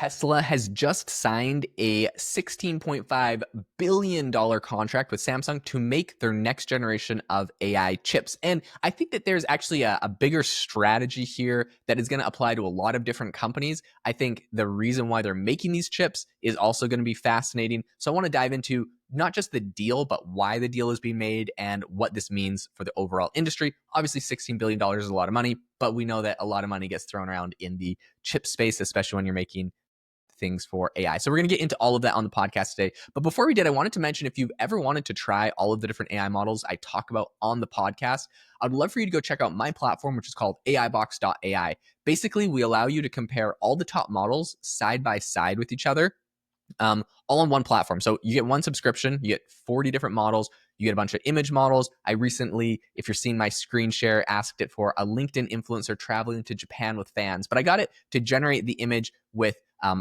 Tesla has just signed a $16.5 billion contract with Samsung to make their next generation of AI chips. And I think that there's actually a bigger strategy here that is going to apply to a lot of different companies. I think the reason why they're making these chips is also going to be fascinating. So I want to dive into not just the deal, but why the deal is being made and what this means for the overall industry. Obviously, $16 billion is a lot of money, but we know that a lot of money gets thrown around in the chip space, especially when you're making things for AI. So we're going to get into all of that on the podcast today. But before we did, I wanted to mention if you've ever wanted to try all of the different AI models I talk about on the podcast, I'd love for you to go check out my platform, which is called AIbox.ai. Basically, we allow you to compare all the top models side by side with each other, all on one platform. So you get one subscription, you get 40 different models, you get a bunch of image models. I recently, if you're seeing my screen share, asked it for a LinkedIn influencer traveling to Japan with fans, but I got it to generate the image with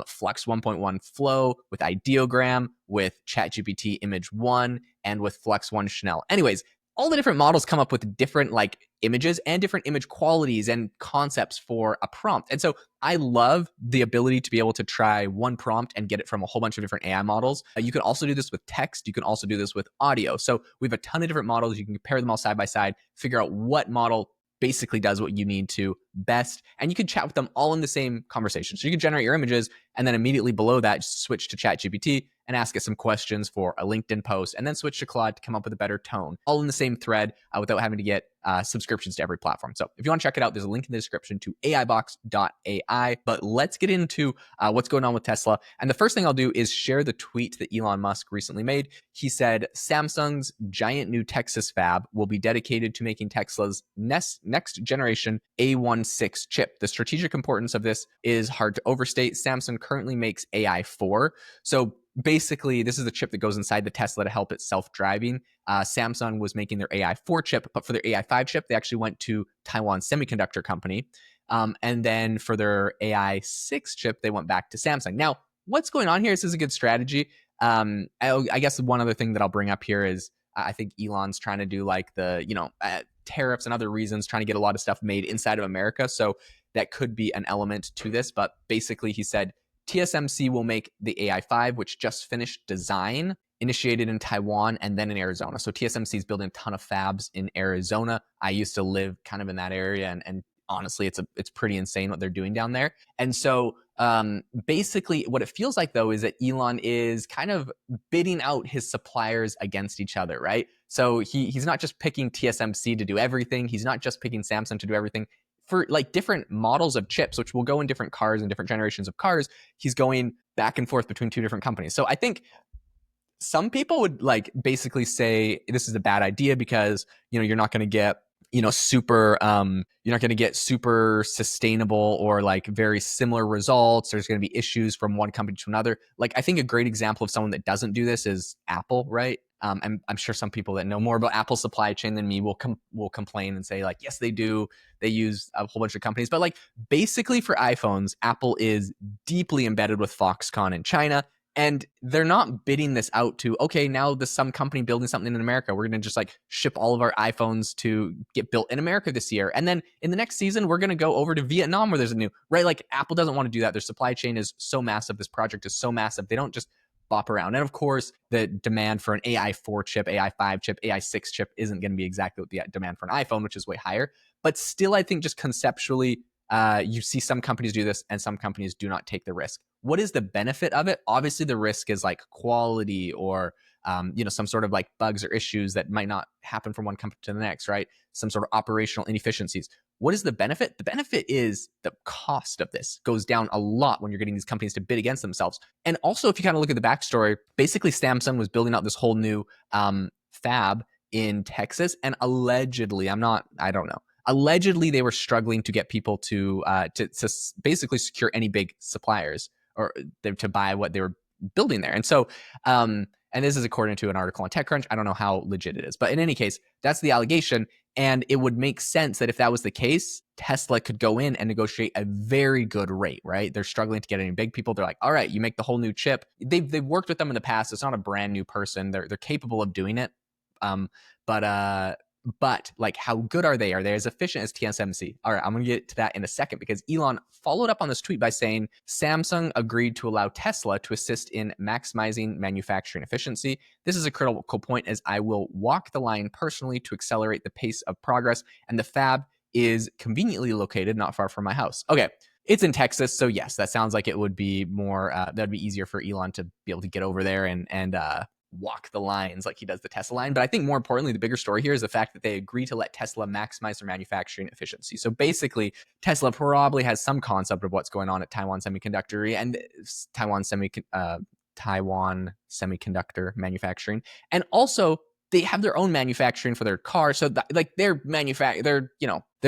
Flux 1.1 Flow, with Ideogram, with ChatGPT Image 1, and with Flux 1 Chanel. Anyways, all the different models come up with different images and different image qualities and concepts for a prompt. And so I love the ability to be able to try one prompt and get it from a whole bunch of different AI models. You can also do this with text. You can also do this with audio. So we have a ton of different models. You can compare them all side by side, figure out what model basically does what you need to best, and you can chat with them all in the same conversation. So you can generate your images and then immediately below that, just switch to ChatGPT and ask it some questions for a LinkedIn post, and then switch to Claude to come up with a better tone, all in the same thread without having to get subscriptions to every platform. So if you want to check it out, there's a link in the description to AIbox.ai. But let's get into what's going on with Tesla. And the first thing I'll do is share the tweet that Elon Musk recently made. He said, Samsung's giant new Texas fab will be dedicated to making Tesla's next generation A16 chip. The strategic importance of this is hard to overstate. Samsung currently makes AI4. So basically, this is the chip that goes inside the Tesla to help it self-driving. Samsung was making their AI4 chip, but for their AI5 chip, they actually went to Taiwan Semiconductor Company. And then for their AI6 chip, they went back to Samsung. Now, what's going on here? This is a good strategy. I guess one other thing that I'll bring up here is I think Elon's trying to do tariffs and other reasons, trying to get a lot of stuff made inside of America. So that could be an element to this. But basically, he said TSMC will make the AI5, which just finished design, initiated in Taiwan and then in Arizona. So TSMC is building a ton of fabs in Arizona. I used to live kind of in that area, and honestly, it's pretty insane what they're doing down there. And so basically what it feels like, though, is that Elon is kind of bidding out his suppliers against each other, right? So he's not just picking TSMC to do everything. He's not just picking Samsung to do everything. For different models of chips, which will go in different cars and different generations of cars, he's going back and forth between two different companies. So I think some people would basically say this is a bad idea because you're not going to get super you're not going to get super sustainable or very similar results. There's going to be issues from one company to another. I think a great example of someone that doesn't do this is Apple, right? I'm sure some people that know more about Apple's supply chain than me will complain and say yes, they do. They use a whole bunch of companies, but basically for iPhones, Apple is deeply embedded with Foxconn in China. And they're not bidding this out to, okay, now there's some company building something in America. We're going to just ship all of our iPhones to get built in America this year. And then in the next season, we're going to go over to Vietnam where there's a new, right? Apple doesn't want to do that. Their supply chain is so massive. This project is so massive. They don't just bop around. And of course, the demand for an AI4 chip, AI5 chip, AI6 chip isn't going to be exactly what the demand for an iPhone, which is way higher. But still, I think just conceptually, you see some companies do this and some companies do not take the risk. What is the benefit of it? Obviously, the risk is quality or some sort of bugs or issues that might not happen from one company to the next, right? Some sort of operational inefficiencies. What is the benefit? The benefit is the cost of this goes down a lot when you're getting these companies to bid against themselves. And also, if you kind of look at the backstory, basically Samsung was building out this whole new fab in Texas, and allegedly, I don't know. Allegedly, they were struggling to get people to basically secure any big suppliers or to buy what they were building there. And so, and this is according to an article on TechCrunch. I don't know how legit it is, but in any case, that's the allegation. And it would make sense that if that was the case, Tesla could go in and negotiate a very good rate, right? They're struggling to get any big people. They're like, all right, you make the whole new chip. They've worked with them in the past. It's not a brand new person. They're capable of doing it. But But like, how good are they? Are they as efficient as TSMC? All right, I'm going to get to that in a second, because Elon followed up on this tweet by saying Samsung agreed to allow Tesla to assist in maximizing manufacturing efficiency. This is a critical point, as I will walk the line personally to accelerate the pace of progress, and the fab is conveniently located not far from my house. Okay, it's in Texas, so yes, that sounds like it would be more that'd be easier for Elon to be able to get over there and walk the lines like he does the Tesla line. But I think more importantly, the bigger story here is the fact that they agree to let Tesla maximize their manufacturing efficiency. So basically, Tesla probably has some concept of what's going on at Taiwan Semiconductor and Taiwan Semiconductor manufacturing, and also they have their own manufacturing for their cars. So like they're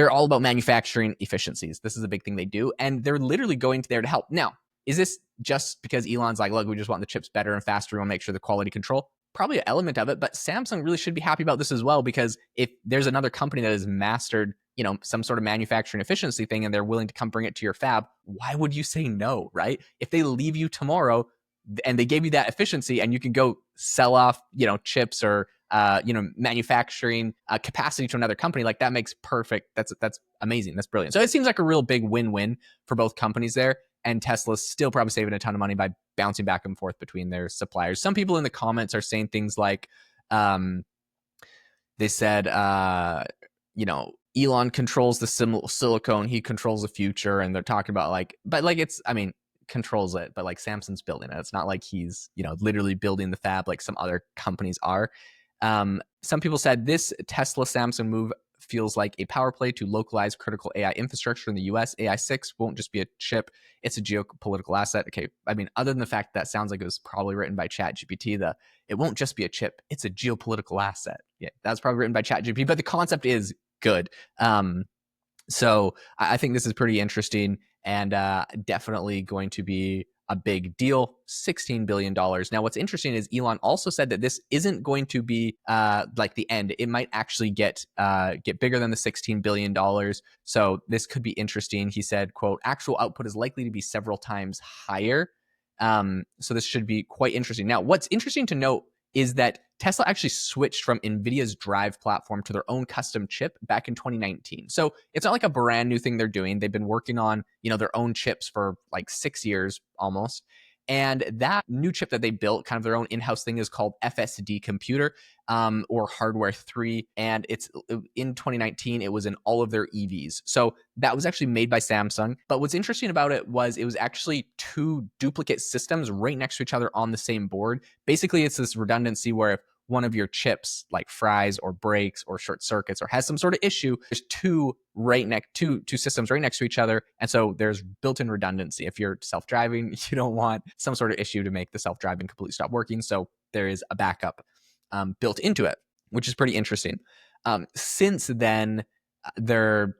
all about manufacturing efficiencies. This is a big thing they do, and they're literally going there to help. Now, is this just because Elon's like, look, we just want the chips better and faster, we want to make sure the quality control? Probably an element of it, but Samsung really should be happy about this as well, because if there's another company that has mastered, some sort of manufacturing efficiency thing and they're willing to come bring it to your fab, why would you say no, right? If they leave you tomorrow and they gave you that efficiency and you can go sell off, chips or manufacturing capacity to another company, like that makes perfect. That's amazing. That's brilliant. So it seems like a real big win-win for both companies there. And Tesla's still probably saving a ton of money by bouncing back and forth between their suppliers. Some people in the comments are saying things like, they said, Elon controls the silicone, he controls the future, and they're talking about controls it, but like Samsung's building it. It's not like he's, literally building the fab like some other companies are. Some people said this Tesla Samsung move feels like a power play to localize critical AI infrastructure in the US. AI 6 won't just be a chip, it's a geopolitical asset. Okay, other than the fact that sounds like it was probably written by ChatGPT, it won't just be a chip, it's a geopolitical asset. Yeah, that's probably written by ChatGPT, but the concept is good. So I think this is pretty interesting and definitely going to be a big deal. $16 billion. Now, what's interesting is Elon also said that this isn't going to be like the end. It might actually get bigger than the $16 billion. So this could be interesting. He said, quote, actual output is likely to be several times higher. So this should be quite interesting. Now, what's interesting to note is that Tesla actually switched from NVIDIA's Drive platform to their own custom chip back in 2019. So it's not like a brand new thing they're doing. They've been working on, their own chips for like 6 years almost. And that new chip that they built, kind of their own in-house thing, is called FSD Computer, or Hardware 3. And it's in 2019, it was in all of their EVs. So that was actually made by Samsung. But what's interesting about it was actually two duplicate systems right next to each other on the same board. Basically, it's this redundancy where if one of your chips like fries or breaks or short circuits or has some sort of issue, there's two systems right next to each other. And so there's built-in redundancy. If you're self-driving, you don't want some sort of issue to make the self-driving completely stop working. So there is a backup built into it, which is pretty interesting. Since then, their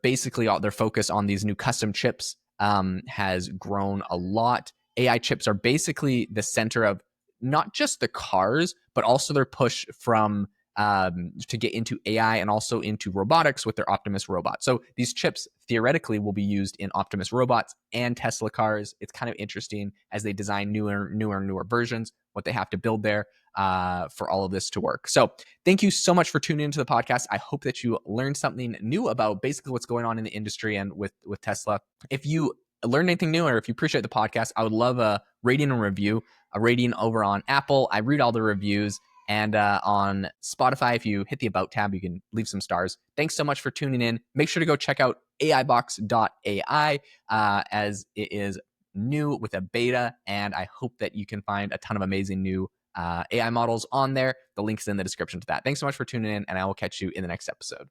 focus on these new custom chips has grown a lot. AI chips are basically the center of not just the cars, but also their push from to get into AI and also into robotics with their Optimus robot. So these chips theoretically will be used in Optimus robots and Tesla cars. It's kind of interesting as they design newer versions, what they have to build there for all of this to work. So thank you so much for tuning into the podcast. I hope that you learned something new about basically what's going on in the industry and with Tesla. If you learned anything new, or if you appreciate the podcast, I would love a rating and review. A rating over on Apple. I read all the reviews. And on Spotify, if you hit the About tab, you can leave some stars. Thanks so much for tuning in. Make sure to go check out AIbox.ai as it is new with a beta. And I hope that you can find a ton of amazing new AI models on there. The link's in the description to that. Thanks so much for tuning in, and I will catch you in the next episode.